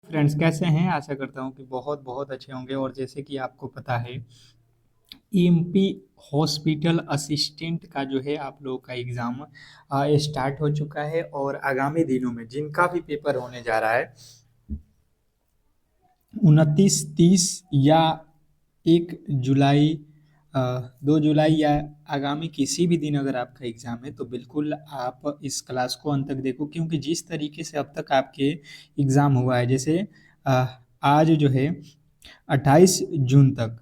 Friends कैसे हैं? आशा करता हूँ कि बहुत बहुत अच्छे होंगे। और जैसे कि आपको पता है, ईएमपी हॉस्पिटल असिस्टेंट का जो है आप लोगों का एग्ज़ाम स्टार्ट हो चुका है। और आगामी दिनों में जिनका भी पेपर होने जा रहा है 29, 30 या 1 जुलाई, 2 जुलाई या आगामी किसी भी दिन अगर आपका एग्ज़ाम है तो बिल्कुल आप इस क्लास को अंत तक देखो, क्योंकि जिस तरीके से अब तक आपके एग्ज़ाम हुआ है, जैसे अ, आज जो है 28 जून तक,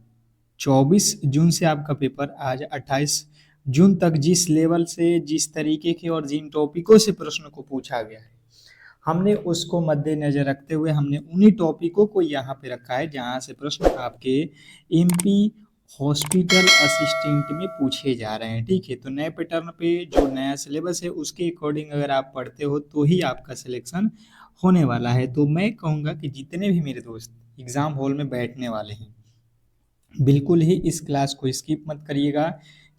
24 जून से आपका पेपर, आज 28 जून तक जिस लेवल से, जिस तरीके के और जिन टॉपिकों से प्रश्न को पूछा गया है, हमने उसको मद्देनजर रखते हुए हमने उन्हीं टॉपिकों को यहाँ पे रखा है जहाँ से प्रश्न आपके एमपी हॉस्पिटल असिस्टेंट में पूछे जा रहे हैं। ठीक है, तो नए पैटर्न पे जो नया सिलेबस है उसके अकॉर्डिंग अगर आप पढ़ते हो तो ही आपका सिलेक्शन होने वाला है। तो मैं कहूँगा कि जितने भी मेरे दोस्त एग्ज़ाम हॉल में बैठने वाले हैं, बिल्कुल ही इस क्लास को स्किप मत करिएगा,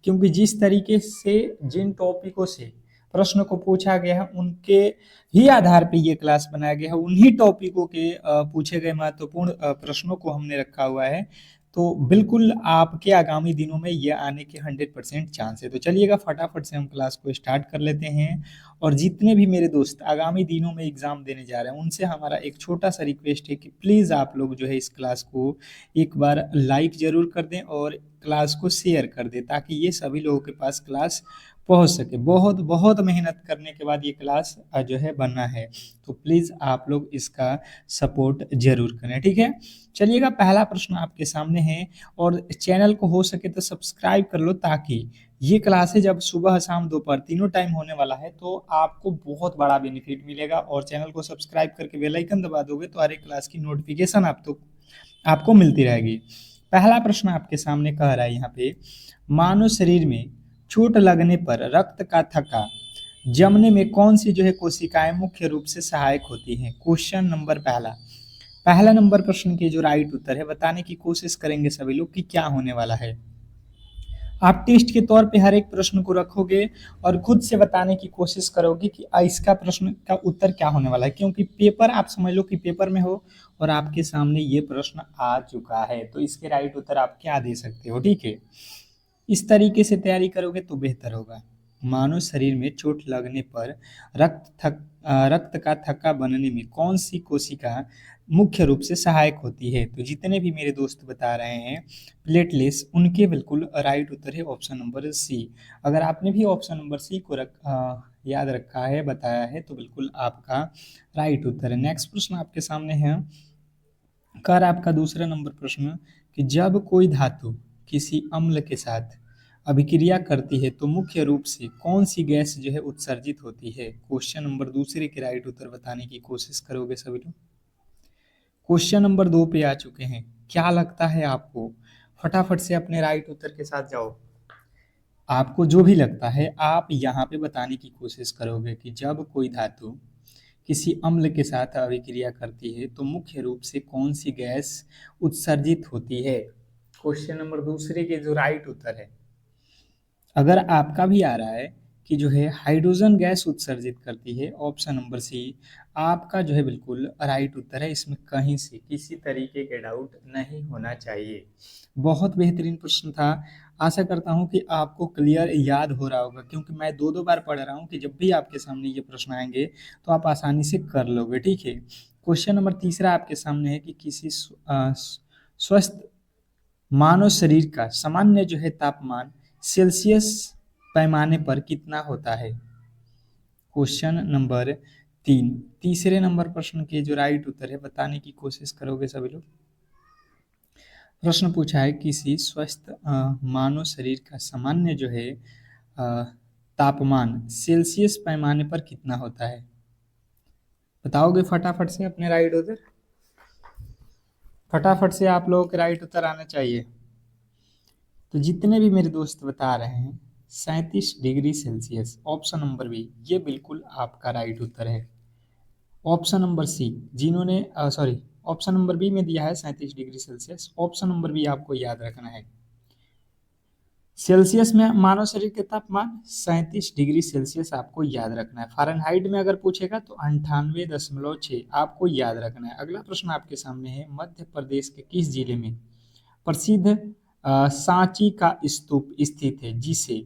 क्योंकि जिस तरीके से जिन टॉपिकों से प्रश्न को पूछा गया है उनके ही आधार पे ये क्लास बनाया गया है। उन्हीं टॉपिकों के पूछे गए महत्वपूर्ण प्रश्नों को हमने रखा हुआ है। तो बिल्कुल आपके आगामी दिनों में ये आने के 100% चांस है। तो चलिएगा फटाफट से हम क्लास को स्टार्ट कर लेते हैं। और जितने भी मेरे दोस्त आगामी दिनों में एग्जाम देने जा रहे हैं उनसे हमारा एक छोटा सा रिक्वेस्ट है कि प्लीज़ आप लोग जो है इस क्लास को एक बार लाइक ज़रूर कर दें और क्लास को शेयर कर दें, ताकि ये सभी लोगों के पास क्लास पहुंच सके। बहुत बहुत मेहनत करने के बाद ये क्लास जो है बना है, तो प्लीज़ आप लोग इसका सपोर्ट ज़रूर करें। ठीक है, चलिएगा पहला प्रश्न आपके सामने है। और चैनल को हो सके तो सब्सक्राइब कर लो, ताकि ये क्लासेज जब सुबह शाम दोपहर तीनों टाइम होने वाला है तो आपको बहुत बड़ा बेनिफिट मिलेगा। और चैनल को सब्सक्राइब करके बेल आइकन दबा दोगे तो हर एक क्लास की नोटिफिकेशन आपको मिलती रहेगी। पहला प्रश्न आपके सामने कह रहा है यहाँ पे, मानव शरीर में चोट लगने पर रक्त का थक्का जमने में कौन सी जो है कोशिकाएं मुख्य रूप से सहायक होती हैं? क्वेश्चन नंबर पहला। पहला नंबर प्रश्न के जो राइट उत्तर है बताने की कोशिश करेंगे सभी लोग कि क्या होने वाला है। आप टेस्ट के तौर पे हर एक प्रश्न को रखोगे और खुद से बताने की कोशिश करोगे कि इसका प्रश्न का उत्तर क्या होने वाला है, क्योंकि पेपर आप समझ लो कि पेपर में हो और आपके सामने ये प्रश्न आ चुका है, तो इसके राइट उत्तर आप क्या दे सकते हो। ठीक है, इस तरीके से तैयारी करोगे तो बेहतर होगा। मानव शरीर में चोट लगने पर रक्त का थक्का बनने में कौन सी कोशिका मुख्य रूप से सहायक होती है? तो जितने भी मेरे दोस्त बता रहे हैं प्लेटलेट्स, उनके बिल्कुल राइट उत्तर है ऑप्शन नंबर सी। अगर आपने भी ऑप्शन नंबर सी को याद रखा है, बताया है, तो बिल्कुल आपका राइट उत्तर है। नेक्स्ट प्रश्न आपके सामने है, कर आपका दूसरा नंबर प्रश्न कि जब कोई धातु किसी अम्ल के साथ अभिक्रिया करती है तो मुख्य रूप से कौन सी गैस जो है उत्सर्जित होती है? क्वेश्चन नंबर दूसरे के राइट उत्तर बताने की कोशिश करोगे सभी लोग। क्वेश्चन नंबर 2 पे आ चुके हैं। क्या लगता है आपको? फटाफट से अपने राइट उत्तर के साथ जाओ। आपको जो भी लगता है आप यहाँ पे बताने की कोशिश करोगे कि जब कोई धातु किसी अम्ल के साथ अभिक्रिया करती है तो मुख्य रूप से कौन सी गैस उत्सर्जित होती है? क्वेश्चन नंबर दूसरे के जो राइट उत्तर है, अगर आपका भी आ रहा है कि जो है हाइड्रोजन गैस उत्सर्जित करती है, ऑप्शन नंबर सी आपका जो है बिल्कुल राइट उत्तर है। इसमें कहीं से किसी तरीके के डाउट नहीं होना चाहिए। बहुत बेहतरीन प्रश्न था। आशा करता हूं कि आपको क्लियर याद हो रहा होगा, क्योंकि मैं दो दो बार पढ़ रहा हूं कि जब भी आपके सामने ये प्रश्न आएंगे तो आप आसानी से कर लोगे। ठीक है, क्वेश्चन नंबर तीसरा आपके सामने है कि किसी स्वस्थ मानव शरीर का सामान्य जो है तापमान सेल्सियस पैमाने पर कितना होता है? क्वेश्चन नंबर 3, तीसरे नंबर प्रश्न के जो राइट उत्तर है बताने की कोशिश करोगे सभी लोग। प्रश्न पूछा है किसी स्वस्थ मानव शरीर का सामान्य जो है तापमान सेल्सियस पैमाने पर कितना होता है? बताओगे फटाफट से अपने राइट उत्तर। फटाफट से आप लोगों के राइट उत्तर आना चाहिए। तो जितने भी मेरे दोस्त बता रहे हैं 37 degree Celsius, option number B ये बिल्कुल आपका राइट उत्तर है। ऑप्शन नंबर सी जिन्होंने सॉरी ऑप्शन नंबर बी में दिया है 37 degree Celsius, option number B आपको याद रखना है। सेल्सियस में मानव शरीर के तापमान 37 डिग्री सेल्सियस आपको याद रखना है। फ़ारेनहाइट में अगर पूछेगा तो 98.6 आपको याद रखना है। अगला प्रश्न आपके सामने है, मध्य प्रदेश के किस जिले में प्रसिद्ध सांची का स्तूप स्थित है जिसे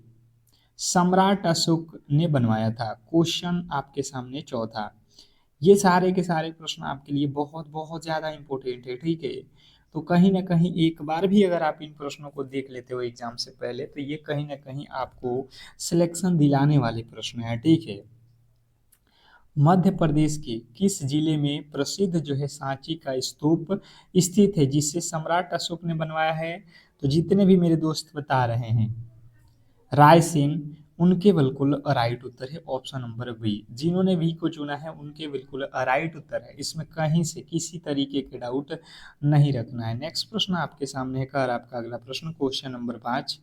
सम्राट अशोक ने बनवाया था? क्वेश्चन आपके सामने चौथा। ये सारे के सारे प्रश्न आपके लिए बहुत बहुत ज़्यादा इंपॉर्टेंट है, ठीक है। तो कहीं ना कहीं एक बार भी अगर आप इन प्रश्नों को देख लेते हो एग्जाम से पहले तो ये कहीं ना कहीं आपको सिलेक्शन दिलाने वाले प्रश्न है, ठीक है। मध्य प्रदेश के किस जिले में प्रसिद्ध जो है सांची का स्तूप स्थित है जिसे सम्राट अशोक ने बनवाया है? तो जितने भी मेरे दोस्त बता रहे हैं रायसेन, उनके बिल्कुल राइट उत्तर है ऑप्शन नंबर बी। जिन्होंने बी को चुना है उनके बिल्कुल राइट उत्तर है, इसमें कहीं से किसी तरीके के डाउट नहीं रखना है। नेक्स्ट प्रश्न आपके सामने है कर आपका अगला प्रश्न क्वेश्चन नंबर 5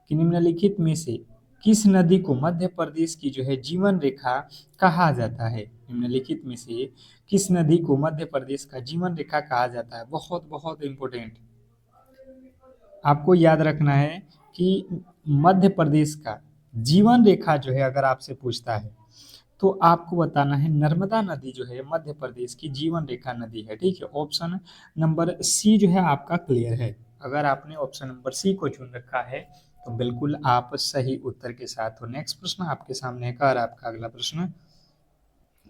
कि निम्नलिखित में से किस नदी को मध्य प्रदेश की जो है जीवन रेखा कहा जाता है? निम्नलिखित में से किस नदी को मध्य प्रदेश का जीवन रेखा कहा जाता है? बहुत बहुत इंपॉर्टेंट आपको याद रखना है कि मध्य प्रदेश का जीवन रेखा जो है अगर आपसे पूछता है तो आपको बताना है नर्मदा नदी जो है मध्य प्रदेश की जीवन रेखा नदी है, ठीक है। ऑप्शन नंबर सी जो है आपका क्लियर है। अगर आपने ऑप्शन नंबर सी को चुन रखा है तो बिल्कुल आप सही उत्तर के साथ हो। नेक्स्ट प्रश्न आपके सामने है और आपका अगला प्रश्न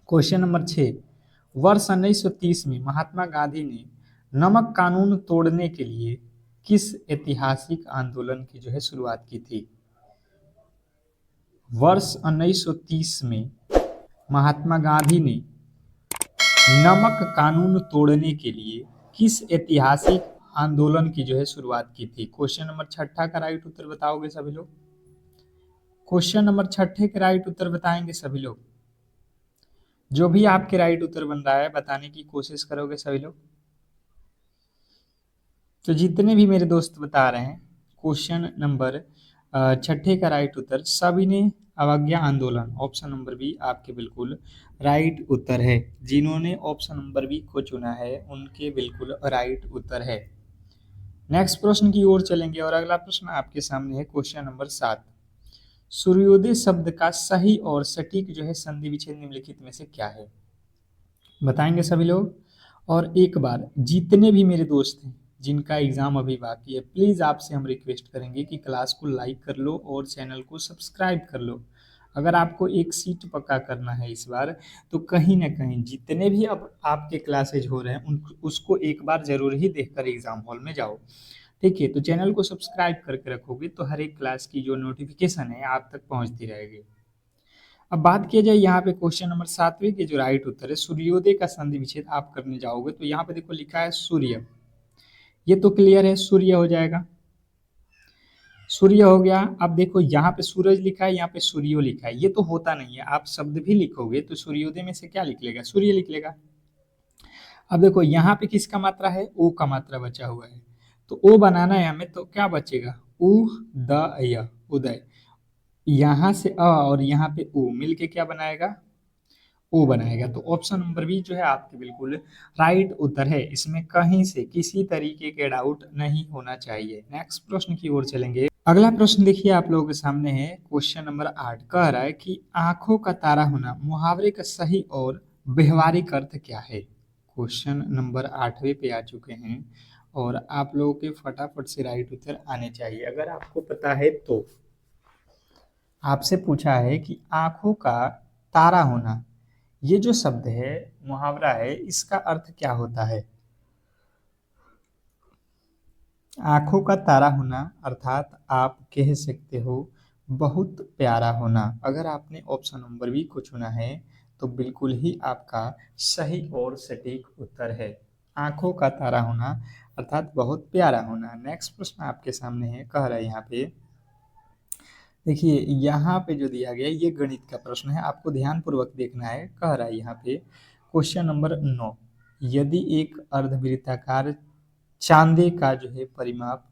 क्वेश्चन नंबर 6 वर्ष 1930 में महात्मा गांधी ने नमक कानून तोड़ने के लिए किस ऐतिहासिक आंदोलन की जो है शुरुआत की थी? वर्ष 1930 में महात्मा गांधी ने नमक कानून तोड़ने के लिए किस ऐतिहासिक आंदोलन की जो है शुरुआत की थी? क्वेश्चन नंबर छठा का राइट उत्तर बताओगे सभी लोग? क्वेश्चन नंबर छठे के राइट उत्तर बताएंगे सभी लोग? जो भी आपके राइट उत्तर बन रहा है बताने की कोशिश करोगे सभी लोग? तो जितने भी मेरे दोस्त बता रहे हैं क्वेश्चन नंबर छठे का राइट उत्तर सविनय अवज्ञा आंदोलन ऑप्शन नंबर बी आपके बिल्कुल राइट उत्तर है। जिन्होंने ऑप्शन नंबर बी को चुना है उनके बिल्कुल राइट उत्तर है। नेक्स्ट प्रश्न की ओर चलेंगे और अगला प्रश्न आपके सामने है क्वेश्चन नंबर 7 सूर्योदय शब्द का सही और सटीक जो है संधि विच्छेद निम्नलिखित में से क्या है? बताएंगे सभी लोग? और एक बार जितने भी मेरे दोस्त हैं जिनका एग्जाम अभी बाकी है प्लीज आपसे हम रिक्वेस्ट करेंगे कि क्लास को लाइक कर लो और चैनल को सब्सक्राइब कर लो। अगर आपको एक सीट पक्का करना है इस बार तो कहीं ना कहीं जितने भी अब आपके क्लासेज हो रहे हैं उन उसको एक बार जरूर ही देखकर एग्जाम हॉल में जाओ, ठीक है। तो चैनल को सब्सक्राइब करके रखोगे तो हर एक क्लास की जो नोटिफिकेशन है आप तक पहुंचती रहेगी। अब बात किया जाए यहाँ पे क्वेश्चन नंबर 7वें के जो राइट उत्तर है सूर्योदय का संधि विच्छेद आप करने जाओगे तो यहाँ पे देखो लिखा है सूर्य, ये तो क्लियर है सूर्य हो जाएगा। सूर्य हो गया। अब देखो यहाँ पे सूरज लिखा है यहाँ पे सूर्यो लिखा है, ये तो होता नहीं है। आप शब्द भी लिखोगे तो सूर्योदय में से क्या लिख लेगा? सूर्य लिख लेगा। अब देखो यहाँ पे किसका मात्रा है? ओ का मात्रा बचा हुआ है तो ओ बनाना है हमें तो क्या बचेगा? उ द य उदय। यहाँ से अ और यहाँ पे उ मिलके क्या बनाएगा? ओ बनाएगा। तो ऑप्शन नंबर बी जो है आपके बिल्कुल राइट उत्तर है, इसमें कहीं से किसी तरीके के डाउट नहीं होना चाहिए। नेक्स्ट प्रश्न की ओर चलेंगे। अगला प्रश्न देखिए आप लोगों के सामने है क्वेश्चन नंबर 8 कह रहा है कि आंखों का तारा होना मुहावरे का सही और व्यवहारिक अर्थ क्या है? क्वेश्चन नंबर 8वें पे आ चुके हैं और आप लोगों के फटाफट से राइट उत्तर आने चाहिए। अगर आपको पता है तो आपसे पूछा है कि आंखों का तारा होना ये जो शब्द है मुहावरा है इसका अर्थ क्या होता है? आंखों का तारा होना अर्थात आप कह सकते हो बहुत प्यारा होना। अगर आपने ऑप्शन नंबर बी को चुना है तो बिल्कुल ही आपका सही और सटीक उत्तर है। आंखों का तारा होना अर्थात बहुत प्यारा होना। नेक्स्ट प्रश्न आपके सामने है कह रहा है यहाँ पे देखिए यहाँ पे जो दिया गया ये गणित का प्रश्न है, आपको ध्यान पूर्वक देखना है। कह रहा है यहाँ पे क्वेश्चन नंबर 9 यदि एक अर्धवृत्ताकार चांदे का जो है परिमाप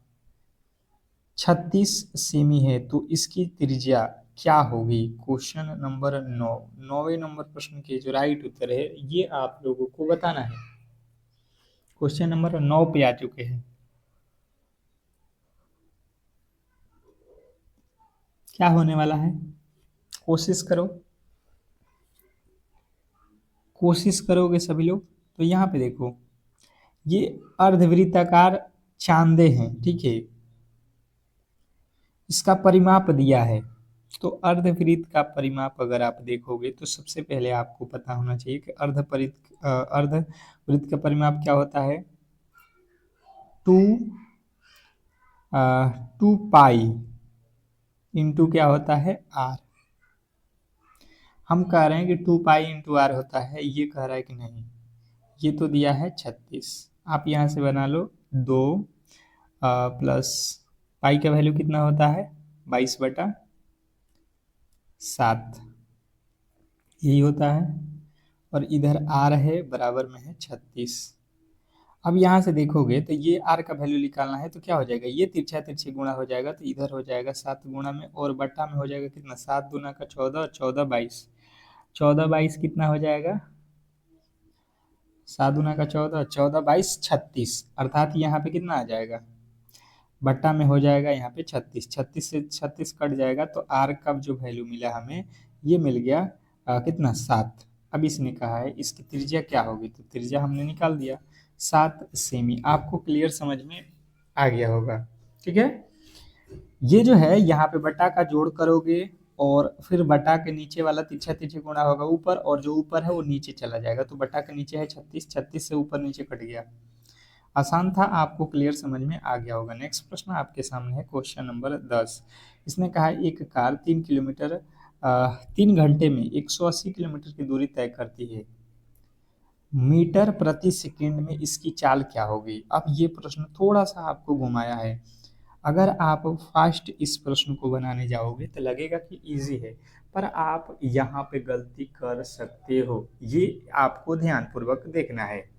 36 सेमी है तो इसकी त्रिज्या क्या होगी? क्वेश्चन नंबर 9 9वें नंबर प्रश्न के जो राइट उत्तर है ये आप लोगों को बताना है। क्वेश्चन नंबर 9 पे आ चुके हैं। क्या होने वाला है? कोशिश करो, कोशिश करोगे सभी लोग। तो यहाँ पे देखो, ये अर्धवृत्ताकार चांदे हैं, ठीक है, इसका परिमाप दिया है। तो अर्धवृत्त का परिमाप अगर आप देखोगे तो सबसे पहले आपको पता होना चाहिए कि अर्धवृत्त का परिमाप क्या होता है। टू 2 पाई इंटू क्या होता है, आर। हम कह रहे हैं कि 2 पाई इंटू आर होता है, ये कह रहा है कि नहीं। ये तो दिया है 36, आप यहाँ से बना लो 2 प्लस पाई का वैल्यू कितना होता है, 22/7, यही होता है। और इधर आर है, बराबर में है 36। अब यहाँ से देखोगे तो ये आर का वैल्यू निकालना है, तो क्या हो जाएगा, ये तिरछा तिरछे गुणा हो जाएगा, तो इधर हो जाएगा 7 गुणा में, और बट्टा में हो जाएगा कितना, 7 दूना का 14 और 14 22, 14 22 कितना हो जाएगा, 7 दूना का 14, 14 22 36, अर्थात यहाँ पे कितना आ जाएगा, बट्टा में हो जाएगा यहाँ पे 36, 36 से 36 कट जाएगा, तो आर का जो वैल्यू मिला हमें, ये मिल गया कितना, 7। अब इसने कहा है इसकी त्रिज्या क्या होगी, तो त्रिज्या हमने निकाल दिया 7 सेमी। आपको क्लियर समझ में आ गया होगा, ठीक है। ये जो है यहाँ पे बटा का जोड़ करोगे, और फिर बटा के नीचे वाला तिरछा तिरछे गुणा होगा ऊपर, और जो ऊपर है वो नीचे चला जाएगा, तो बटा के नीचे है 36, 36 से ऊपर नीचे कट गया। आसान था, आपको क्लियर समझ में आ गया होगा। नेक्स्ट प्रश्न आपके सामने है, क्वेश्चन नंबर 10। इसने कहा एक कार 3 घंटे में 180 किलोमीटर की दूरी तय करती है, मीटर प्रति सेकंड में इसकी चाल क्या होगी। अब ये प्रश्न थोड़ा सा आपको घुमाया है। अगर आप फास्ट इस प्रश्न को बनाने जाओगे तो लगेगा कि इजी है, पर आप यहाँ पे गलती कर सकते हो, ये आपको ध्यानपूर्वक देखना है।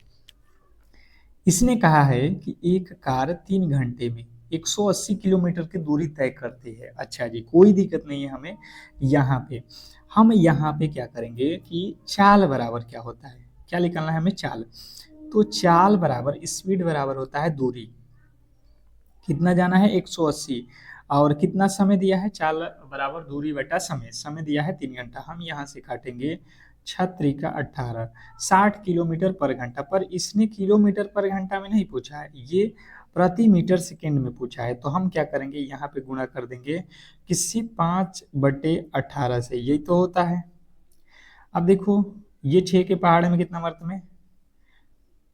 इसने कहा है कि एक कार 3 घंटे में 180 किलोमीटर की दूरी तय करती है। अच्छा जी, कोई दिक्कत नहीं है हमें। यहाँ पे हम यहाँ पे क्या करेंगे कि चाल बराबर क्या होता है, क्या निकालना है हमें, चाल। तो चाल बराबर स्पीड बराबर होता है दूरी, कितना जाना है 180, और कितना समय दिया है, चाल बराबर दूरी बटा समय, समय दिया है 3 घंटा। हम यहाँ से काटेंगे 6×3=18, 60 किलोमीटर पर घंटा, पर इसने किलोमीटर पर घंटा में नहीं पूछा है, ये प्रति मीटर सेकेंड में पूछा है। तो हम क्या करेंगे, यहाँ पे गुणा कर देंगे किसी 5/18 से, यही तो होता है। अब देखो, ये 6 के पहाड़ में कितना मर्द में,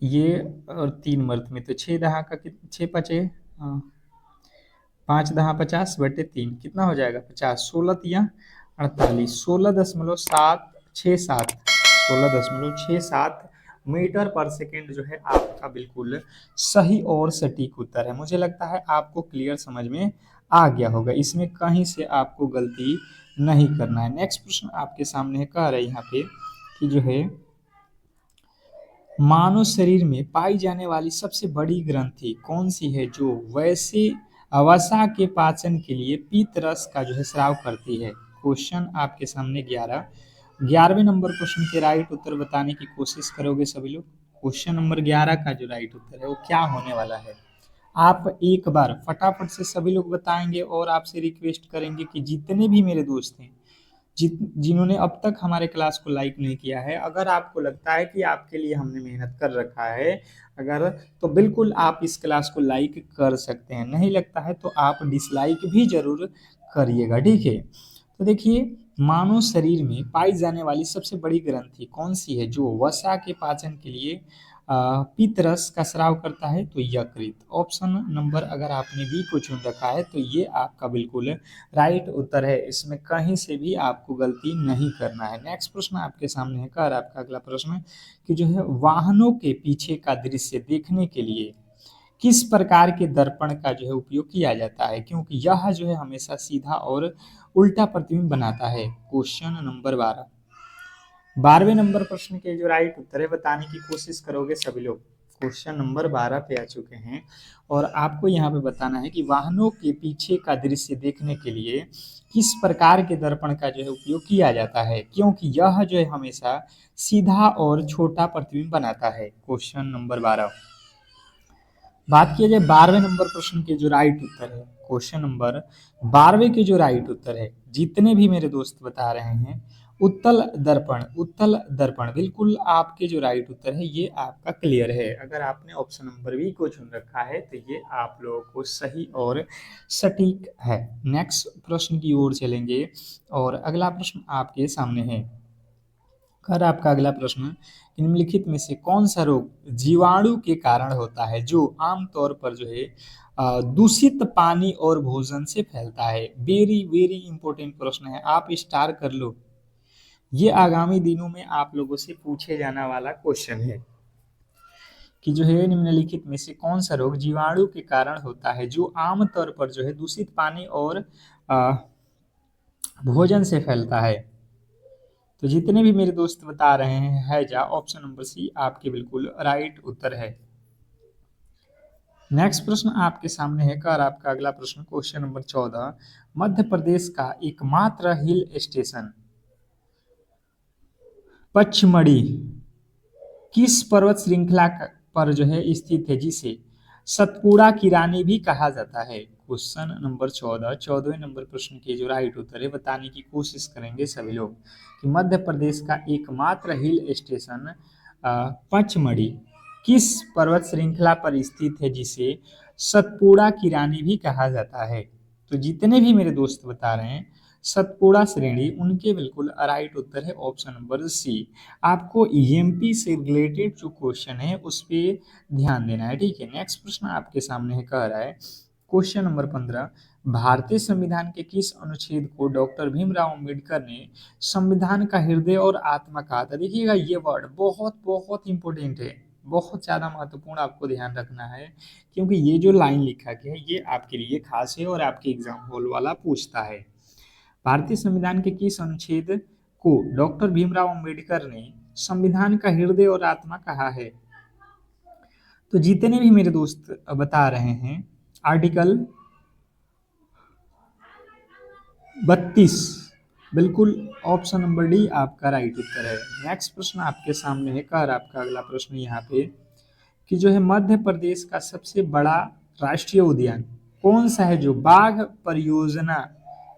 ये और 3 मर्द में, तो 6 दहा का 6 पचे, 5×10=50/3 कितना हो जाएगा, 50, 16×3=48, 16.767, 16.67 मीटर पर सेकेंड जो है आपका बिल्कुल सही और सटीक उत्तर है। मुझे लगता है आपको क्लियर समझ में आ गया होगा, इसमें कहीं से आपको गलती नहीं करना है। नेक्स्ट प्रश्न आपके सामने है, कह रहे यहाँ पे कि जो है मानव शरीर में पाई जाने वाली सबसे बड़ी ग्रंथि कौन सी है जो वैसे वसा के पाचन के लिए पीत रस का जो है स्राव करती है। क्वेश्चन आपके सामने 11वें नंबर क्वेश्चन के राइट उत्तर बताने की कोशिश करोगे सभी लोग। क्वेश्चन नंबर 11 का जो राइट उत्तर है वो क्या होने वाला है, आप एक बार फटाफट से सभी लोग बताएंगे, और आपसे रिक्वेस्ट करेंगे कि जितने भी मेरे दोस्त हैं जिन्होंने अब तक हमारे क्लास को लाइक नहीं किया है, अगर आपको लगता है कि आपके लिए हमने मेहनत कर रखा है अगर, तो बिल्कुल आप इस क्लास को लाइक कर सकते हैं, नहीं लगता है तो आप डिसलाइक भी जरूर करिएगा, ठीक है। तो देखिए, मानव शरीर में पाई जाने वाली सबसे बड़ी ग्रंथि कौन सी है जो वसा के पाचन के लिए पित्त रस का स्राव करता है, तो यकृत। ऑप्शन नंबर अगर आपने बी को चुन रखा है तो ये आपका बिल्कुल राइट उत्तर है, इसमें कहीं से भी आपको गलती नहीं करना है। नेक्स्ट प्रश्न आपके सामने है, कर आपका अगला प्रश्न कि जो है वाहनों के पीछे का दृश्य देखने के लिए किस प्रकार के दर्पण का जो है उपयोग किया जाता है, क्योंकि यह जो है हमेशा सीधा और उल्टा प्रतिबिंब बनाता है। क्वेश्चन नंबर 12वें नंबर प्रश्न के जो राइट उत्तर है बताने की कोशिश करोगे सभी लोग। क्वेश्चन नंबर 12 पे आ चुके हैं, और आपको यहाँ पे बताना है कि वाहनों के पीछे का दृश्य देखने के लिए किस प्रकार के दर्पण का जो है उपयोग किया जाता है, क्योंकि यह जो है हमेशा सीधा और छोटा प्रतिबिंब बनाता है। क्वेश्चन नंबर 12, बात किया जाए 12वें नंबर प्रश्न के जो राइट उत्तर है, क्वेश्चन नंबर 12वें के जो राइट उत्तर है, जितने भी मेरे दोस्त बता रहे हैं, उत्तल दर्पण, उत्तल दर्पण, बिल्कुल आपके जो राइट उत्तर है ये आपका क्लियर है। अगर आपने ऑप्शन नंबर बी को चुन रखा है तो ये आप लोगों को सही और सटीक है। नेक्स्ट प्रश्न की ओर चलेंगे और अगला प्रश्न आपके सामने है। कर आपका अगला प्रश्न, निम्नलिखित में से कौन सा रोग जीवाणु के कारण होता है जो आमतौर पर जो है दूषित पानी और भोजन से फैलता है। वेरी वेरी इंपॉर्टेंट प्रश्न है, आप स्टार कर लो, ये आगामी दिनों में आप लोगों से पूछे जाने वाला क्वेश्चन है कि जो है निम्नलिखित में से कौन सा रोग जीवाणु के कारण होता है जो आमतौर पर जो है दूषित पानी और भोजन से फैलता है। तो जितने भी मेरे दोस्त बता रहे हैं हैजा, ऑप्शन नंबर सी आपके बिल्कुल राइट उत्तर है। नेक्स्ट प्रश्न आपके सामने है। कर आपका अगला प्रश्न क्वेश्चन नंबर 14, मध्य प्रदेश का एकमात्र हिल स्टेशन पचमढ़ी किस पर्वत श्रृंखला पर जो है स्थित है जिसे सतपुड़ा की रानी भी कहा जाता है। क्वेश्चन नंबर 14, 14वें नंबर प्रश्न के जो राइट उत्तर है बताने की कोशिश करेंगे सभी लोग कि मध्य प्रदेश का एकमात्र हिल स्टेशन पचमढ़ी किस पर्वत श्रृंखला पर स्थित है जिसे सतपुड़ा की रानी भी कहा जाता है। तो जितने भी मेरे दोस्त बता रहे हैं सतपुड़ा श्रेणी, उनके बिल्कुल राइट उत्तर है ऑप्शन नंबर सी। आपको ईएमपी से रिलेटेड जो क्वेश्चन है उस पर ध्यान देना है, ठीक है। नेक्स्ट प्रश्न आपके सामने है, कह रहा है क्वेश्चन नंबर 15, भारतीय संविधान के किस अनुच्छेद को डॉक्टर भीमराव अंबेडकर ने संविधान का हृदय और आत्मा कहा था। देखिएगा ये वर्ड बहुत बहुत इंपॉर्टेंट है, बहुत ज़्यादा महत्वपूर्ण, आपको ध्यान रखना है क्योंकि ये जो लाइन लिखा गया है ये आपके लिए खास है और आपके एग्जाम हॉल वाला पूछता है। भारतीय संविधान के किस अनुच्छेद को डॉक्टर भीमराव अंबेडकर ने संविधान का हृदय और आत्मा कहा है। तो जितने भी मेरे दोस्त बता रहे हैं आर्टिकल 32, बिल्कुल ऑप्शन नंबर डी आपका राइट उत्तर है। नेक्स्ट प्रश्न आपके सामने है। कर आपका अगला प्रश्न यहाँ पे कि जो है मध्य प्रदेश का सबसे बड़ा राष्ट्रीय उद्यान कौन सा है जो बाघ परियोजना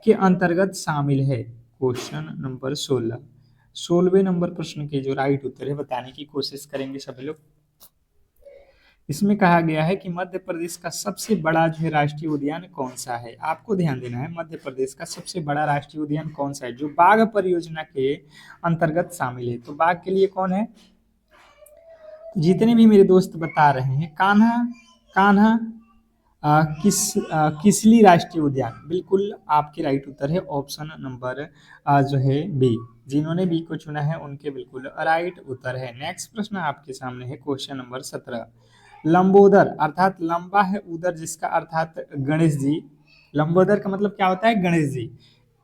के अंतर्गत शामिल है। क्वेश्चन नंबर 16, 16वें नंबर प्रश्न के जो राइट उत्तर है बताने की कोशिश करेंगे सभी लोग। इसमें कहा गया है कि मध्य प्रदेश का सबसे बड़ा जो है राष्ट्रीय उद्यान कौन सा है। आपको ध्यान देना है, मध्य प्रदेश का सबसे बड़ा राष्ट्रीय उद्यान कौन सा है जो बाघ परियोजना के अंतर्गत शामिल है। तो बाघ के लिए कौन है, जितने भी मेरे दोस्त बता रहे हैं कान्हा, कान्हा किसली राष्ट्रीय उद्यान, बिल्कुल आपके राइट उत्तर है ऑप्शन नंबर जो है बी। जिन्होंने बी को चुना है उनके बिल्कुल राइट उत्तर है। नेक्स्ट प्रश्न आपके सामने है क्वेश्चन नंबर 17, लंबोदर अर्थात लंबा है उदर जिसका अर्थात गणेश जी, लंबोदर का मतलब क्या होता है गणेश जी,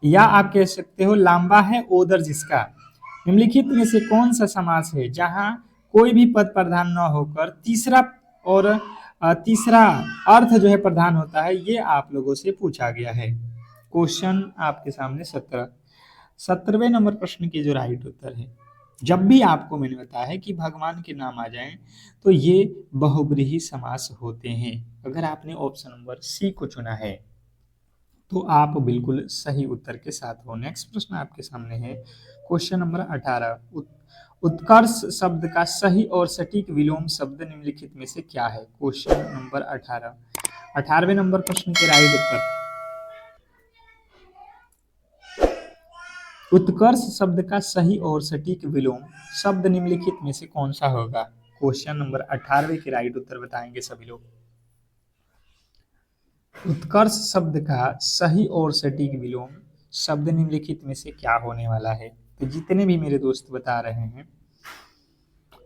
या आप कह सकते हो लंबा है ओदर जिसका, निम्नलिखित में से कौन सा समास है जहां कोई भी पद प्रधान न होकर तीसरा और तीसरा अर्थ जो है प्रधान होता है, ये आप लोगों से पूछा गया है। क्वेश्चन आपके सामने 17वें नंबर प्रश्न की जो राइट उत्तर है, जब भी आपको मैंने बताया है कि भगवान के नाम आ जाएं तो ये बहुब्रीहि समास होते हैं। अगर आपने ऑप्शन नंबर सी को चुना है तो आप बिल्कुल सही उत्तर के साथ हो। नेक्स्ट प्रश्न आपके सामने है क्वेश्चन नंबर 18, उत्कर्ष शब्द का सही और सटीक विलोम शब्द निम्नलिखित में से क्या है। क्वेश्चन नंबर 18, 18वें नंबर प्रश्न के राइट उत्तर, उत्कर्ष शब्द का सही और सटीक विलोम शब्द निम्नलिखित में से कौन सा होगा। क्वेश्चन नंबर 18वें के राइट उत्तर बताएंगे सभी लोग। उत्कर्ष शब्द का सही और सटीक विलोम शब्द निम्नलिखित में से क्या होने वाला है। तो जितने भी मेरे दोस्त बता रहे हैं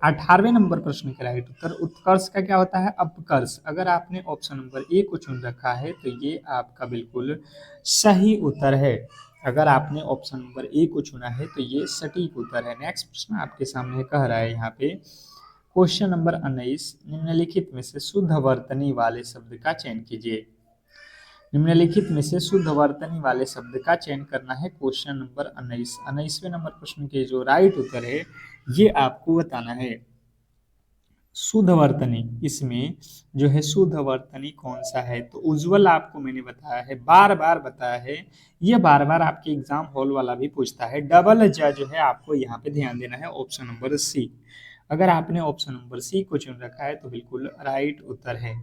18वें नंबर प्रश्न का राइट उत्तर उत्कर्ष का क्या होता है अपकर्ष। अगर आपने ऑप्शन नंबर ए को चुन रखा है तो ये आपका बिल्कुल सही उत्तर है। अगर आपने ऑप्शन नंबर ए को चुना है तो ये सटीक उत्तर है। नेक्स्ट प्रश्न आपके सामने कह रहा है यहाँ पे क्वेश्चन नंबर 19, निम्नलिखित में से शुद्ध वर्तनी वाले शब्द का चयन कीजिए। निम्नलिखित में से शुद्ध वर्तनी वाले शब्द का चयन करना है। क्वेश्चन नंबर 19, 19वें नंबर प्रश्न के जो राइट उत्तर है ये आपको बताना है। शुद्ध वर्तनी, इसमें जो है शुद्ध वर्तनी कौन सा है? तो उज्ज्वल आपको मैंने बताया है, बार बार बताया है, ये बार बार आपके एग्जाम हॉल वाला भी पूछता है। डबल ज जो है आपको यहाँ पे ध्यान देना है, ऑप्शन नंबर सी। अगर आपने ऑप्शन नंबर सी को चुन रखा है तो बिल्कुल राइट उत्तर है।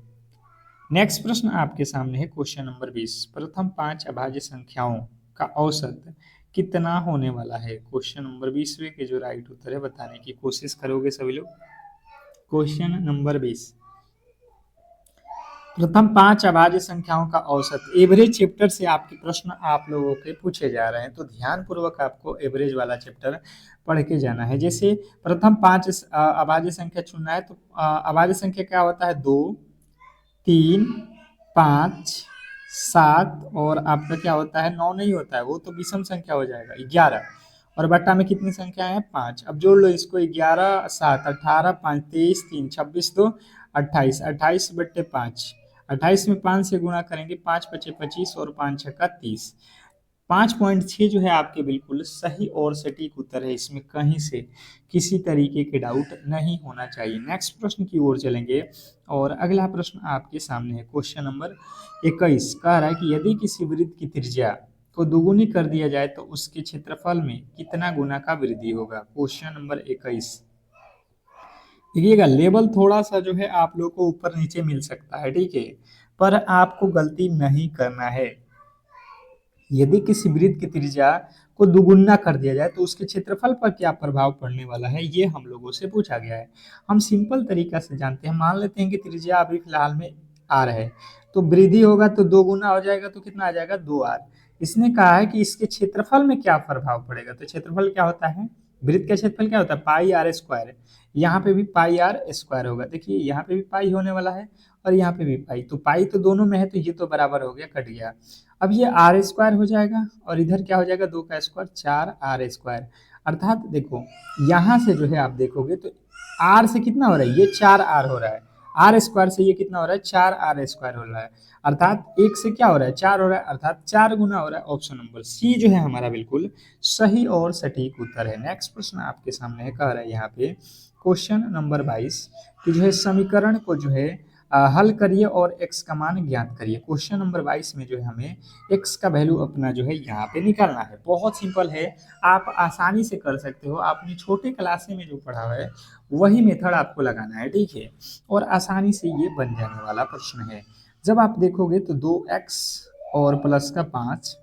नेक्स्ट प्रश्न आपके सामने है, क्वेश्चन नंबर 20। प्रथम 5 अभाज्य संख्याओं का औसत कितना होने वाला है? क्वेश्चन नंबर 20वें के जो राइट उत्तर है बताने की कोशिश करोगे सभी लोग। क्वेश्चन नंबर 20, प्रथम 5 अभाज्य संख्याओं का औसत, एवरेज चैप्टर से आपके प्रश्न आप लोगों के पूछे जा रहे हैं, तो ध्यान पूर्वक आपको एवरेज वाला चैप्टर पढ़ के जाना है। जैसे प्रथम 5 अभाज्य संख्या चुनना है, तो अभाज्य संख्या क्या होता है? 2, 3, 5, 7 और आपका क्या होता है? 9 नहीं होता है, वो तो विषम संख्या हो जाएगा। 11 और बट्टा में कितनी संख्या है? 5। अब जोड़ लो इसको, 11 7 18 5 23 3 26 2 28, 28 बट्टे 5, 28 में 5 से गुणा करेंगे, 5 पचे 25 और 5 छक्का 30। 5.6 जो है आपके बिल्कुल सही और सटीक उत्तर है, इसमें कहीं से किसी तरीके के डाउट नहीं होना चाहिए। नेक्स्ट प्रश्न की ओर चलेंगे और अगला प्रश्न आपके सामने है, क्वेश्चन नंबर 21। कह रहा है कि यदि किसी वृत्त की त्रिज्या को दोगुनी कर दिया जाए तो उसके क्षेत्रफल में कितना गुना का वृद्धि होगा? Question number 21। देखिएगा, लेवल थोड़ा सा जो है आप लोग को ऊपर नीचे मिल सकता है, ठीक है, पर आपको गलती नहीं करना है। यदि किसी वृत्त की त्रिज्या को दुगुना कर दिया जाए तो उसके क्षेत्रफल पर क्या प्रभाव पड़ने वाला है, ये हम लोगों से पूछा गया है। हम सिंपल तरीका से जानते हैं, मान लेते हैं कि त्रिज्या अभी फिलहाल में आर है, तो वृद्धि होगा तो 2 गुना हो जाएगा, तो कितना आ जाएगा? 2r। इसने कहा है कि इसके क्षेत्रफल में क्या प्रभाव पड़ेगा, तो क्षेत्रफल क्या होता है? वृत्त का क्षेत्रफल क्या होता है? पाई आर स्क्वायर। यहाँ पे भी पाई आर स्क्वायर होगा, देखिए यहाँ पे भी पाई होने वाला है और यहाँ पे भी पाई, तो पाई तो दोनों में है, तो ये तो बराबर हो गया, कट गया। अब ये आर स्क्वायर हो जाएगा और इधर क्या हो जाएगा? 2 का स्क्वायर 4r स्क्वायर। अर्थात देखो, यहाँ से जो है आप देखोगे तो आर से कितना हो रहा है? ये 4r हो रहा है। आर स्क्वायर से ये कितना हो रहा है? 4r स्क्वायर हो रहा है। अर्थात एक से क्या हो रहा है? 4 हो रहा है, अर्थात 4 गुना हो रहा है। ऑप्शन नंबर सी जो है हमारा बिल्कुल सही और सटीक उत्तर है। नेक्स्ट प्रश्न आपके सामने है, कह रहा है यहाँ पे क्वेश्चन नंबर 22 कि जो है समीकरण को जो है हल करिए और x का मान ज्ञात करिए। क्वेश्चन नंबर 22 में जो है हमें x का वैल्यू अपना जो है यहाँ पे निकालना है। बहुत सिंपल है, आप आसानी से कर सकते हो। आपने छोटे क्लासे में जो पढ़ा है वही मेथड आपको लगाना है, ठीक है, और आसानी से ये बन जाने वाला प्रश्न है। जब आप देखोगे तो 2x और प्लस का 5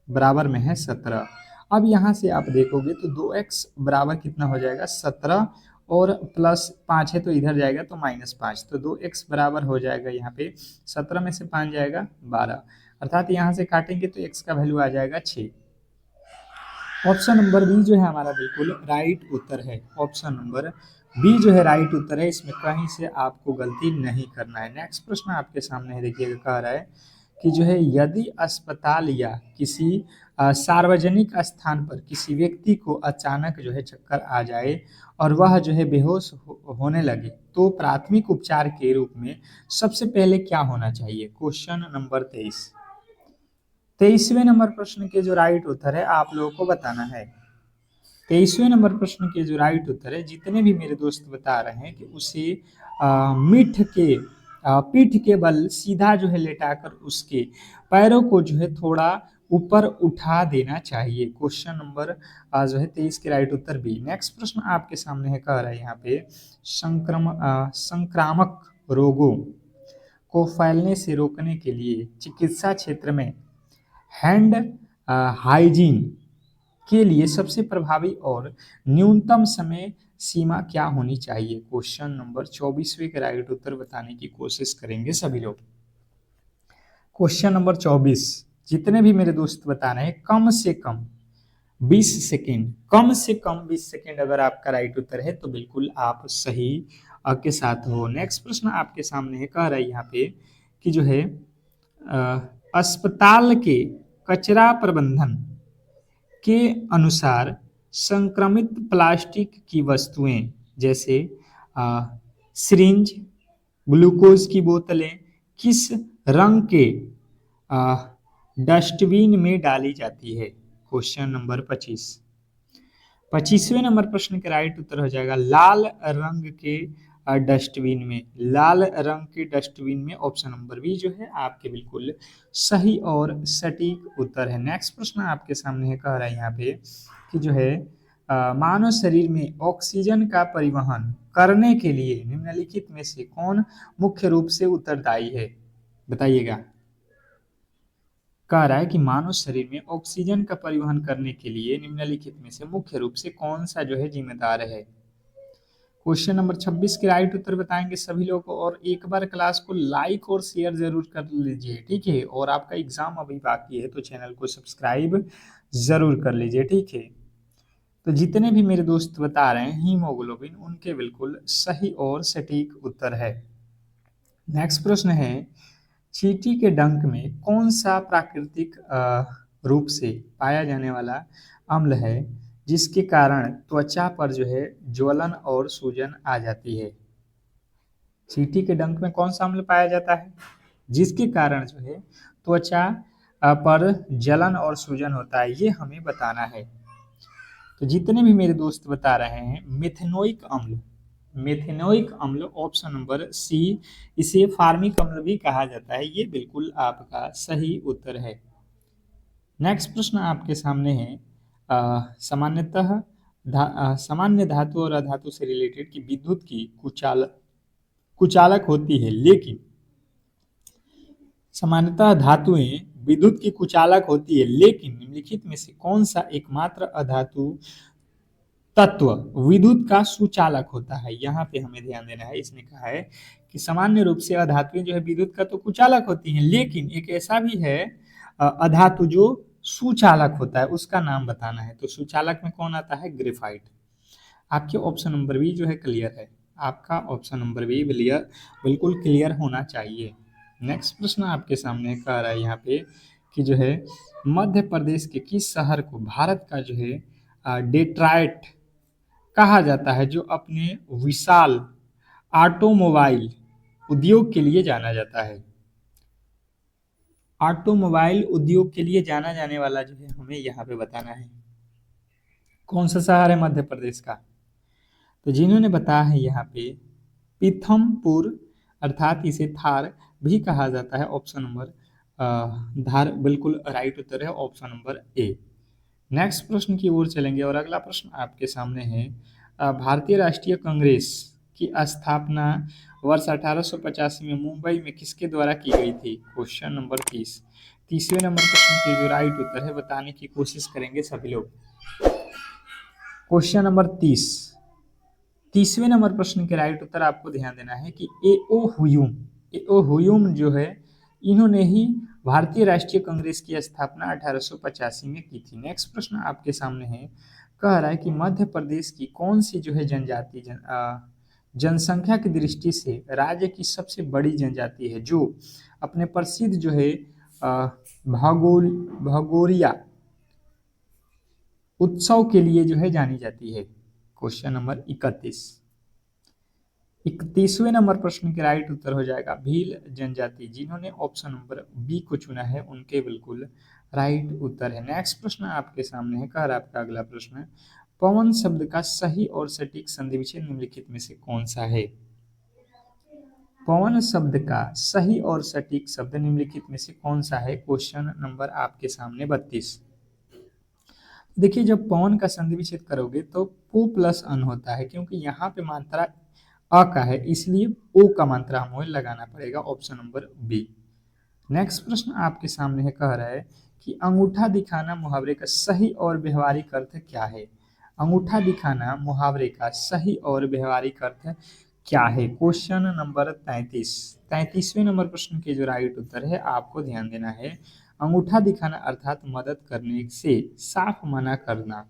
बराबर में है 17। अब यहाँ से आप देखोगे तो 2x बराबर कितना हो जाएगा? 17 और प्लस 5 है तो इधर जाएगा तो -5, तो 2x बराबर हो जाएगा यहाँ पे 17 में से 5 जाएगा 12, अर्थात यहाँ से काटेंगे तो x का वैल्यू आ जाएगा 6। ऑप्शन नंबर बी जो है हमारा बिल्कुल राइट उत्तर है। ऑप्शन नंबर बी जो है राइट उत्तर है, इसमें कहीं से आपको गलती नहीं करना है। नेक्स्ट प्रश्न आपके सामने है, देखिएगा, कह रहा है कि जो है यदि अस्पताल या किसी सार्वजनिक स्थान पर किसी व्यक्ति को अचानक जो है चक्कर आ जाए और वह जो है बेहोश होने लगे तो प्राथमिक उपचार के रूप में सबसे पहले क्या होना चाहिए? Question number 23। 23वें नंबर प्रश्न के जो राइट उत्तर है आप लोगों को बताना है। 23वें नंबर प्रश्न के जो राइट उत्तर है, जितने भी मेरे दोस्त बता रहे हैं कि उसे पीठ के बल सीधा जो है लेटाकर उसके पैरों को जो है थोड़ा ऊपर उठा देना चाहिए। क्वेश्चन नंबर जो है 23 के राइट उत्तर बी। नेक्स्ट प्रश्न आपके सामने है, कह रहा है यहाँ पे संक्रामक रोगों को फैलने से रोकने के लिए चिकित्सा क्षेत्र में हैंड हाइजीन के लिए सबसे प्रभावी और न्यूनतम समय सीमा क्या होनी चाहिए? क्वेश्चन नंबर 24वें के राइट उत्तर बताने की कोशिश करेंगे सभी लोग। क्वेश्चन नंबर 24, जितने भी मेरे दोस्त बता रहे हैं कम से कम 20 सेकेंड, कम से कम 20 सेकेंड अगर आपका राइट उत्तर है तो बिल्कुल आप सही के साथ हो। नेक्स्ट प्रश्न आपके सामने है, कह रहा है यहाँ पे कि जो है अस्पताल के कचरा प्रबंधन के अनुसार संक्रमित प्लास्टिक की वस्तुएं जैसे सिरिंज, ग्लूकोज की बोतलें किस रंग के डस्टबिन में डाली जाती है? Question number 25। 25वें नंबर प्रश्न का राइट उत्तर हो जाएगा लाल रंग के डस्टबिन में, लाल रंग के डस्टबिन में। ऑप्शन नंबर बी जो है आपके बिल्कुल सही और सटीक उत्तर है। नेक्स्ट प्रश्न आपके सामने है, कह रहा है यहाँ पे कि जो है मानव शरीर में ऑक्सीजन का परिवहन करने के लिए निम्नलिखित में से कौन मुख्य रूप से उत्तरदायी है, बताइएगा। कह रहा है कि मानव शरीर में ऑक्सीजन का परिवहन करने के लिए निम्नलिखित में से मुख्य रूप से कौन सा जो है जिम्मेदार है। क्वेश्चन नंबर 26 के राइट उत्तर बताएंगे सभी लोग, और एक बार क्लास को लाइक और शेयर जरूर कर लीजिए, ठीक है। और आपका एग्जाम अभी बाकी है तो चैनल को सब्सक्राइब जरूर कर लीजिए, ठीक है। तो जितने भी मेरे दोस्त बता रहे हैं हीमोग्लोबिन, उनके बिल्कुल सही और सटीक उत्तर है। नेक्स्ट प्रश्न है, चींटी के डंक में कौन सा प्राकृतिक रूप से पाया जाने वाला अम्ल है जिसके कारण त्वचा पर जो है ज्वलन और सूजन आ जाती है। चींटी के डंक में कौन सा अम्ल पाया जाता है जिसके कारण जो है त्वचा पर जलन और सूजन होता है, ये हमें बताना है। तो जितने भी मेरे दोस्त बता रहे हैं मेथेनोइक अम्ल, मेथेनोइक अम्ल ऑप्शन नंबर सी, इसे फार्मिक अम्ल भी कहा जाता है, ये बिल्कुल आपका सही उत्तर है। नेक्स्ट प्रश्न आपके सामने है, सामान्यतः सामान्य धातु और अधातु से रिलेटेड कि विद्युत की कुचालक होती है, लेकिन सामान्यतः धातुएं विद्युत की कुचालक होती है, लेकिन निम्नलिखित में से कौन सा एकमात्र अधातु तत्व विद्युत का सुचालक होता है। यहाँ पे हमें ध्यान देना है, इसने कहा है कि सामान्य रूप से अधातुएं जो है विद्युत का तो कुचालक होती हैं, लेकिन एक ऐसा भी है अधातु जो सुचालक होता है, उसका नाम बताना है। तो सुचालक में कौन आता है, ग्रेफाइट। आपके ऑप्शन नंबर बी जो है क्लियर है, आपका ऑप्शन नंबर बी बिल्कुल क्लियर होना चाहिए। नेक्स्ट प्रश्न आपके सामने कह रहा है यहाँ पे कि जो है मध्य प्रदेश के किस शहर को भारत का जो है डेट्राइट कहा जाता है, जो अपने विशाल ऑटोमोबाइल उद्योग के लिए जाना जाता है। ऑटोमोबाइल उद्योग के लिए जाना जाने वाला जो है हमें यहाँ पे बताना है कौन सा शहर है मध्य प्रदेश का। तो जिन्होंने बताया है यहाँ पे पीथमपुर, अर्थात इसे थार भी कहा जाता है। ऑप्शन नंबर धार बिल्कुल राइट उत्तर है, ऑप्शन नंबर ए। नेक्स्ट प्रश्न की ओर चलेंगे और अगला प्रश्न आपके सामने है, भारतीय राष्ट्रीय कांग्रेस की स्थापना वर्ष 1885 में मुंबई में किसके द्वारा की गई थी। क्वेश्चन नंबर 30, 30वें नंबर प्रश्न के जो राइट उत्तर है बताने की कोशिश करेंगे सभी लोग। क्वेश्चन नंबर 30, 30वें नंबर प्रश्न के राइट उत्तर आपको ध्यान देना है कि एओ हुयूम जो है इन्होंने ही भारतीय राष्ट्रीय कांग्रेस की स्थापना 1885 में की थी। नेक्स्ट प्रश्न आपके सामने है, कह रहा है कि मध्य प्रदेश की कौन सी जो है जनजाति जनसंख्या की दृष्टि से राज्य की सबसे बड़ी जनजाति है, जो अपने प्रसिद्ध जो है भगोरिया उत्सव के लिए जो है जानी जाती है। क्वेश्चन नंबर 31, 31वें नंबर प्रश्न के राइट उत्तर हो जाएगा भील जनजाति। जिन्होंने ऑप्शन नंबर बी को चुना है उनके बिल्कुल राइट उत्तर है। नेक्स्ट प्रश्न आपके सामने है, कह रहा है आपका अगला प्रश्न, पवन शब्द का सही और सटीक संधि विच्छेद निम्नलिखित में से कौन सा है। पवन शब्द का सही और सटीक शब्द निम्नलिखित में से कौन सा है। क्वेश्चन नंबर आपके सामने 32। देखिए जब पवन का संधि विच्छेद करोगे तो पो प्लस अन होता है, क्योंकि यहाँ पे मात्रा अ का है इसलिए ओ का मात्रा हमें लगाना पड़ेगा, ऑप्शन नंबर बी। नेक्स्ट प्रश्न आपके सामने है, कह रहा है कि अंगूठा दिखाना मुहावरे का सही और व्यवहारिक अर्थ क्या है। अंगूठा दिखाना मुहावरे का सही और व्यवहारिक अर्थ क्या है। क्वेश्चन नंबर 33, 33वें नंबर प्रश्न के जो राइट उत्तर है आपको ध्यान देना है, अंगूठा दिखाना अर्थात मदद करने से साफ मना करना,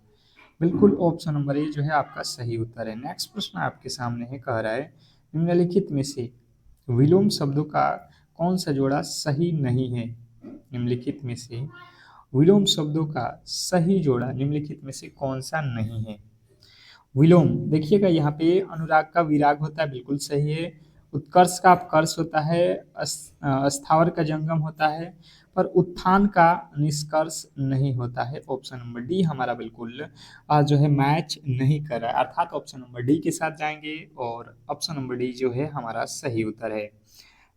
बिल्कुल ऑप्शन नंबर ए जो है आपका सही उत्तर है। नेक्स्ट प्रश्न आपके सामने है, कह रहा है निम्नलिखित में से विलोम शब्दों का कौन सा जोड़ा सही नहीं है। निम्नलिखित में से विलोम शब्दों का सही जोड़ा निम्नलिखित में से कौन सा नहीं है। विलोम देखिएगा यहाँ पे अनुराग का विराग होता है, बिल्कुल सही है। उत्कर्ष का अपकर्ष होता है, स्थावर का जंगम होता है, पर उत्थान का निष्कर्ष नहीं होता है। ऑप्शन नंबर डी हमारा बिल्कुल जो है मैच नहीं कर रहा है, अर्थात ऑप्शन नंबर डी के साथ जाएंगे और ऑप्शन नंबर डी जो है हमारा सही उत्तर है।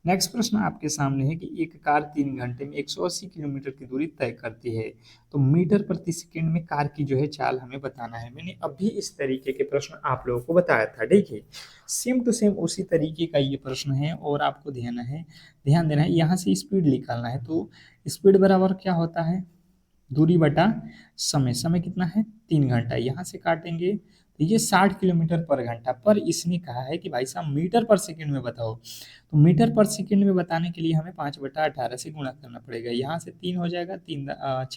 नेक्स्ट प्रश्न आपके सामने है कि एक कार 3 घंटे में 180 किलोमीटर की दूरी तय करती है, तो मीटर प्रति सेकंड में कार की जो है चाल हमें बताना है। मैंने अभी इस तरीके के प्रश्न आप लोगों को बताया था, ठीक है। सेम टू सेम उसी तरीके का ये प्रश्न है और आपको ध्यान देना है, यहाँ से स्पीड निकालना है। तो स्पीड बराबर क्या होता है, दूरी बटा समय। समय कितना है, 3 घंटा। यहाँ से काटेंगे तो ये 60 किलोमीटर पर घंटा, पर इसने कहा है कि भाई साहब मीटर पर सेकंड में बताओ। तो मीटर पर सेकंड में बताने के लिए हमें 5/18 से गुणा करना पड़ेगा। यहाँ से 3 हो जाएगा, 6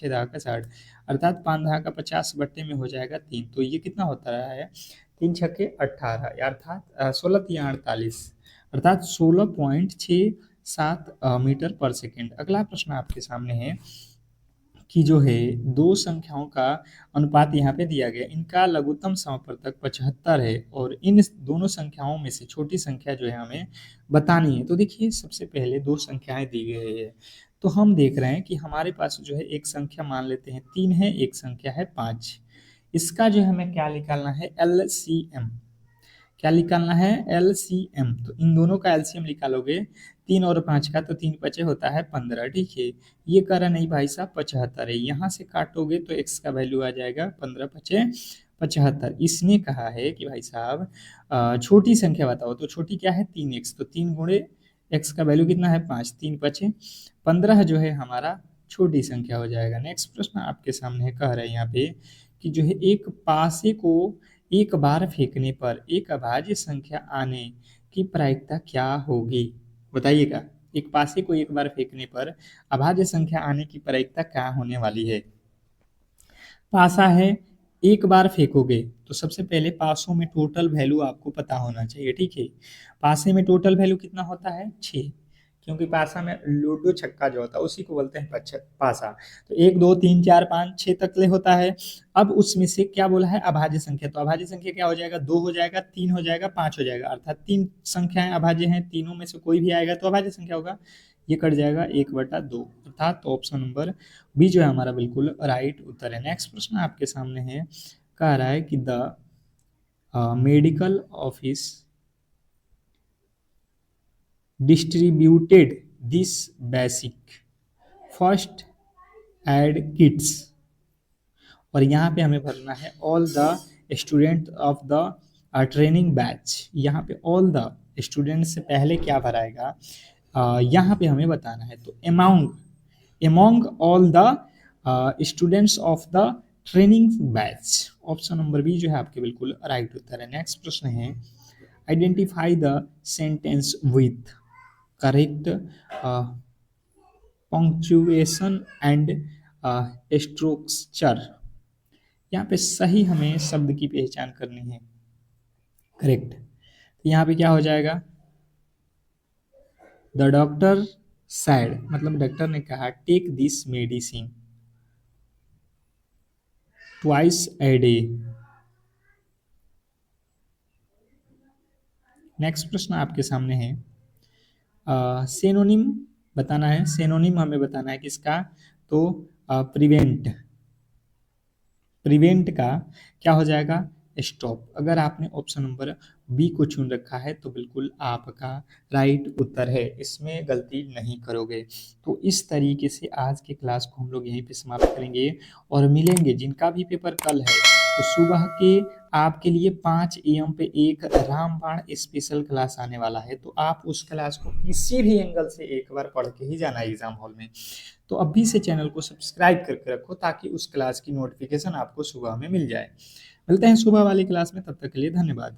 दहा का 60, अर्थात 5 दहा का 50 बट्टे में हो जाएगा 3। तो ये कितना होता रहा है, 3 छक्के 18, अर्थात 16 तिया 48, अर्थात 16.67 मीटर पर सेकंड। अगला प्रश्न आपके सामने है कि जो है दो संख्याओं का अनुपात यहाँ पे दिया गया, इनका लघुत्तम समवर्तक 75 है और इन दोनों संख्याओं में से छोटी संख्या जो है हमें बतानी है। तो देखिए सबसे पहले दो संख्याएं दी गई है, तो हम देख रहे हैं कि हमारे पास जो है एक संख्या मान लेते हैं 3 है, एक संख्या है 5। इसका जो हमें क्या निकालना है, LCM। क्या निकालना है, LCM। तो इन दोनों का LCM निकालोगे 3 और 5 का, तो 3 पचे होता है 15, ठीक है। ये कह रहा नहीं भाई साहब 75 है, यहाँ से काटोगे तो x का वैल्यू आ जाएगा 15 पचे 75। इसने कहा है कि भाई साहब छोटी संख्या बताओ, तो छोटी क्या है 3x, तो 3 गुणे x का वैल्यू कितना है 5, 3 पचे 15 जो है हमारा छोटी संख्या हो जाएगा। नेक्स्ट प्रश्न आपके सामने कह रहा है यहाँ पे कि जो है एक पासे को एक बार फेंकने पर एक अभाज्य संख्या आने की प्रायिकता क्या होगी, बताइएगा। एक पासे को एक बार फेंकने पर अभाज्य संख्या आने की प्रायिकता क्या होने वाली है। पासा है, एक बार फेंकोगे तो सबसे पहले पासों में टोटल वैल्यू आपको पता होना चाहिए, ठीक है। पासे में टोटल वैल्यू कितना होता है 6, क्योंकि पासा में लूडो छक्का जो होता है उसी को बोलते हैं पासा। तो 1 2 3 4 5 6 तक ले होता है। अब उसमें से क्या बोला है, अभाज्य संख्या। तो अभाज्य संख्या क्या हो जाएगा, 2 हो जाएगा, 3 हो जाएगा, 5 हो जाएगा, अर्थात 3 संख्याएं अभाज्य हैं, तीनों में से कोई भी आएगा तो अभाज्य संख्या होगा। ये कट जाएगा 1/2, अर्थात ऑप्शन नंबर बी जो है हमारा बिल्कुल राइट उत्तर है। नेक्स्ट प्रश्न आपके सामने है, कह रहा है कि the medical office distributed this basic first aid kits, और यहाँ पे हमें भरना है all the student of the training batch. यहाँ पे ऑल द स्टूडेंट से पहले क्या भराएगा, यहाँ पे हमें बताना है। तो among all the students of the training batch, option number B जो है आपके बिल्कुल राइट उत्तर है। नेक्स्ट प्रश्न है, identify the sentence with correct punctuation and structure. यहाँ पे सही हमें शब्द की पहचान करनी है, करेक्ट। तो यहाँ पे क्या हो जाएगा, द डॉक्टर सैड, मतलब डॉक्टर ने कहा take this medicine twice a day. Next प्रश्न आपके सामने है, सेनोनिम बताना है। सेनोनिम हमें बताना है किसका, तो प्रिवेंट का क्या हो जाएगा, स्टॉप। अगर आपने ऑप्शन नंबर बी को चुन रखा है तो बिल्कुल आपका राइट उत्तर है, इसमें गलती नहीं करोगे। तो इस तरीके से आज के क्लास को हम लोग यहीं पे समाप्त करेंगे और मिलेंगे। जिनका भी पेपर कल है तो सुबह के आपके लिए 5 AM पे एक रामबाण स्पेशल क्लास आने वाला है, तो आप उस क्लास को किसी भी एंगल से एक बार पढ़ के ही जाना एग्जाम हॉल में। तो अभी से चैनल को सब्सक्राइब करके रखो ताकि उस क्लास की नोटिफिकेशन आपको सुबह में मिल जाए। मिलते हैं सुबह वाली क्लास में, तब तक के लिए धन्यवाद।